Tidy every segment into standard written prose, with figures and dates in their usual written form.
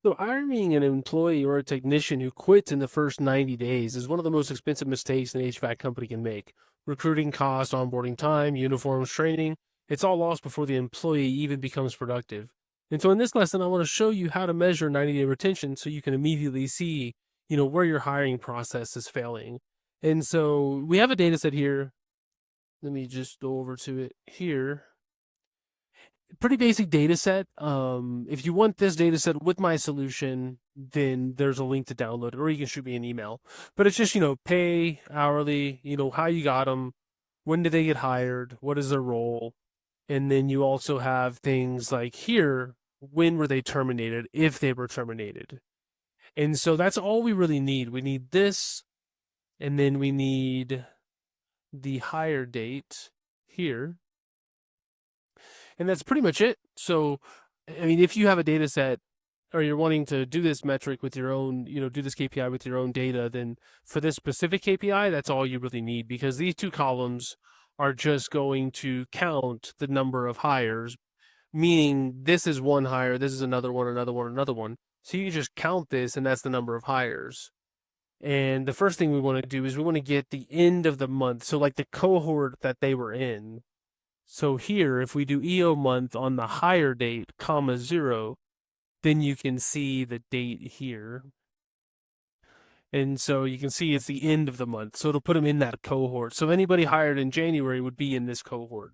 So hiring an employee or a technician who quits in the first 90 days is one of the most expensive mistakes an HVAC company can make. Recruiting cost, onboarding time, uniforms, training, it's all lost before the employee even becomes productive. And so in this lesson, I want to show you how to measure 90-day retention so you can immediately see, where your hiring process is failing. And so we have a data set here. Let me just go over to it here. Pretty basic data set. If you want this data set with my solution, then there's a link to download it, or you can shoot me an email. But it's just, pay, hourly, how you got them, when did they get hired, what is their role, and then you also have things like here, when were they terminated, if they were terminated. And so that's all we really need. We need this, and then we need the hire date here. And that's pretty much it. So, I mean, if you have a data set or you're wanting to do this metric with your own, do this KPI with your own data, then for this specific KPI, that's all you really need, because these two columns are just going to count the number of hires, meaning this is one hire, this is another one, another one, another one. So you can just count this, and that's the number of hires. And the first thing we want to do is we want to get the end of the month. So like the cohort that they were in. So here, if we do EO month on the hire date, comma 0, then you can see the date here. And so you can see it's the end of the month. So it'll put them in that cohort. So anybody hired in January would be in this cohort.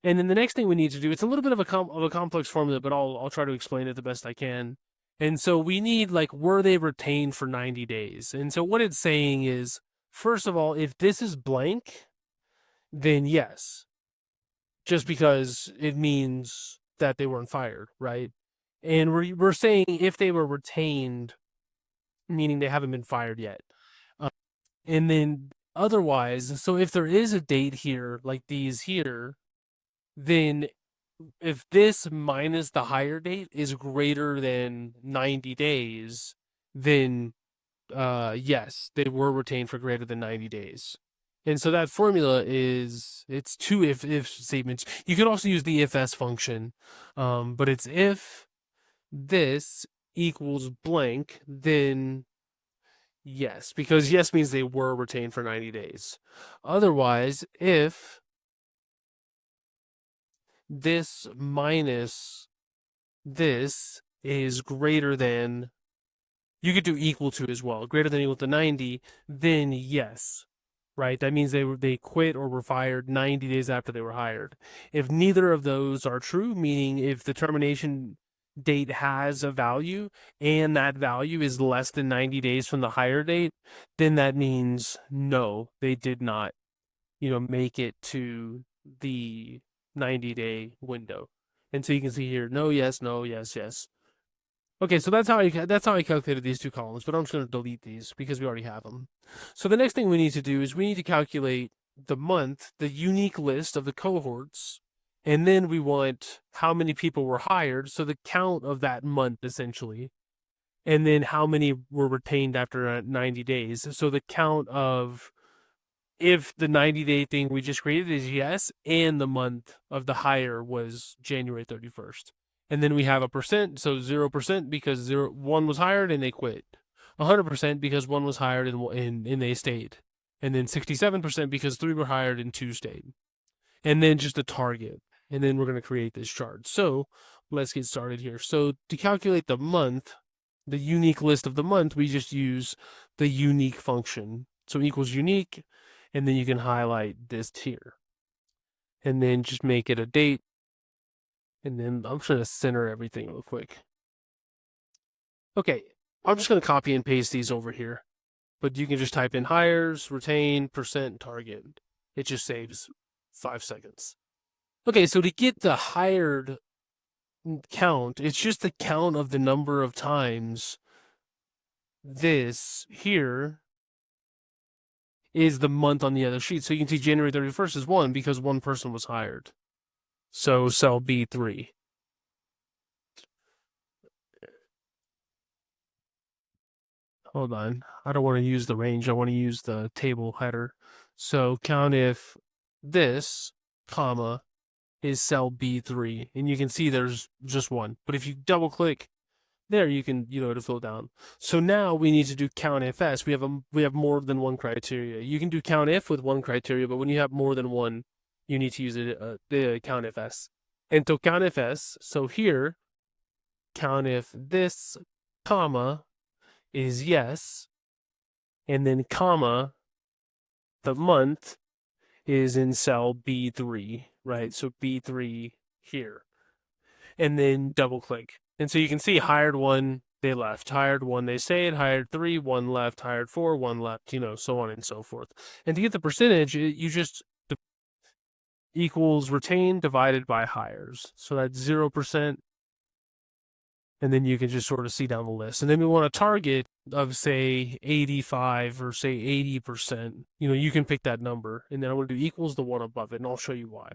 And then the next thing we need to do, it's a little bit of a complex formula, but I'll try to explain it the best I can. And so we need, like, were they retained for 90 days? And so what it's saying is, first of all, if this is blank, then yes, just because it means that they weren't fired, right? And we're saying if they were retained, meaning they haven't been fired yet. And then otherwise, so if there is a date here, like these here, then if this minus the hire date is greater than 90 days, then yes, they were retained for greater than 90 days. And so that formula is, it's two if statements. You can also use the if-s function, but it's if this equals blank, then yes, because yes means they were retained for 90 days. Otherwise, if this minus this is greater than, you could do equal to as well, greater than or equal to 90, then yes, right? That means they quit or were fired 90 days after they were hired. If neither of those are true, meaning if the termination date has a value and that value is less than 90 days from the hire date, then that means no, they did not, make it to the 90-day window. And so you can see here, no, yes, no, yes, yes. Okay, so that's how I calculated these two columns, but I'm just going to delete these because we already have them. So the next thing we need to do is we need to calculate the month, the unique list of the cohorts, and then we want how many people were hired, so the count of that month essentially, and then how many were retained after 90 days. So the count of, if the 90-day thing we just created is yes, and the month of the hire was January 31st. And then we have a percent, so 0% because one was hired and they quit. 100% because one was hired and they stayed. And then 67% because 3 were hired and 2 stayed. And then just a target. And then we're going to create this chart. So let's get started here. So to calculate the month, the unique list of the month, we just use the unique function. So equals unique, and then you can highlight this here. And then just make it a date. And then I'm just going to center everything real quick. Okay, I'm just going to copy and paste these over here. But you can just type in hires, retain, percent, target. It just saves 5 seconds. Okay, so to get the hired count, it's just the count of the number of times this here is the month on the other sheet. So you can see January 31st is 1 because one person was hired. So cell B3. Hold on. I don't want to use the range. I want to use the table header. So count if this, comma, is cell B3. And you can see there's just one. But if you double click There you can, to fill down. So now we need to do count FS. We have more than one criteria. You can do count if with one criteria, but when you have more than one, you need to use the count FS. And to count FS, so here, count if this comma is yes, and then comma, the month is in cell B3, right? So B3 here. And then double click. And so you can see hired one, they left. Hired one, they stayed. Hired three, one left. Hired four, one left, so on and so forth. And to get the percentage, you just equals retained divided by hires. So that's 0%. And then you can just sort of see down the list. And then we want a target of, say, 85 or say 80%. You can pick that number. And then I'm going to do equals the one above it, and I'll show you why.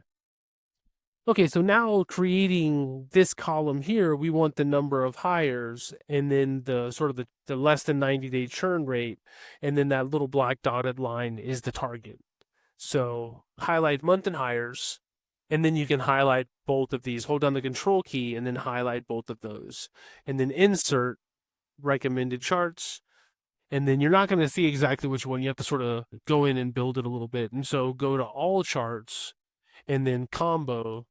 Okay, so now creating this column here, we want the number of hires and then the sort of the less than 90-day churn rate. And then that little black dotted line is the target. So highlight month and hires, and then you can highlight both of these. Hold down the control key and then highlight both of those. And then insert recommended charts. And then you're not going to see exactly which one. You have to sort of go in and build it a little bit. And so go to all charts and then combo.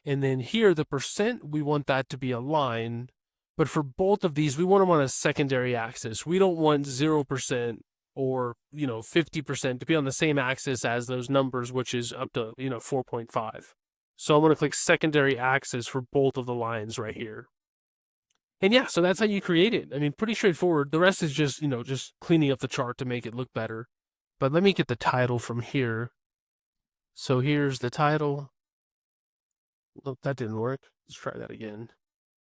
And then here, the percent, we want that to be a line. But for both of these, we want them on a secondary axis. We don't want 0% or 50% to be on the same axis as those numbers, which is up to 4.5. So I'm going to click secondary axis for both of the lines right here. And yeah, so that's how you create it. I mean, pretty straightforward. The rest is just just cleaning up the chart to make it look better. But let me get the title from here. So here's the title. Nope, that didn't work. Let's try that again.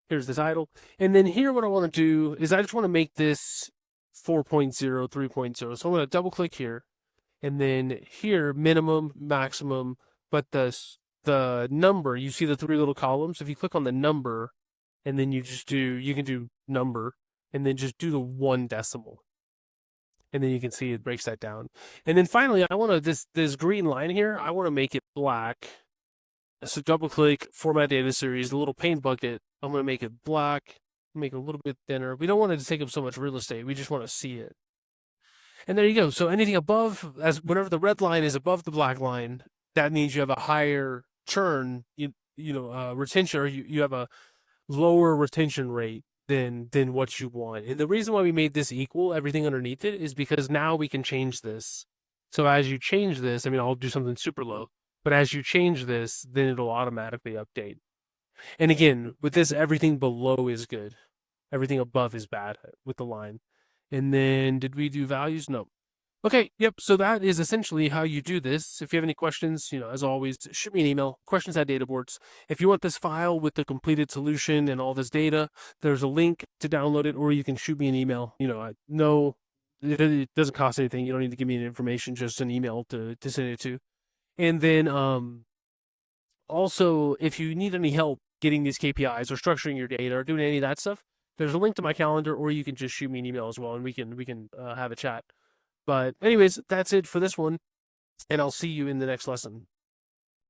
Here's the title. And then here what I want to do is I just want to make this 4.0, 3.0. So I'm going to double click here. And then here, minimum, maximum. But the number, you see the three little columns? If you click on the number, and then you can do number, and then just do the 1 decimal. And then you can see it breaks that down. And then finally, I want to, this green line here, I want to make it black. So double click, format data series, the little paint bucket. I'm going to make it black, make it a little bit thinner. We don't want it to take up so much real estate. We just want to see it. And there you go. So anything above, whenever the red line is above the black line, that means you have a higher churn, retention, or you have a lower retention rate than what you want. And the reason why we made this equal, everything underneath it, is because now we can change this. So as you change this, I'll do something super low. But as you change this, then it'll automatically update. And again, with this, everything below is good. Everything above is bad with the line. And then, did we do values? No. Okay, yep, so that is essentially how you do this. If you have any questions, as always, shoot me an email, questions@databoards. If you want this file with the completed solution and all this data, there's a link to download it, or you can shoot me an email. It doesn't cost anything. You don't need to give me any information, just an email to send it to. And then also, if you need any help getting these KPIs or structuring your data or doing any of that stuff, there's a link to my calendar, or you can just shoot me an email as well, and we can have a chat. But anyways, that's it for this one, and I'll see you in the next lesson.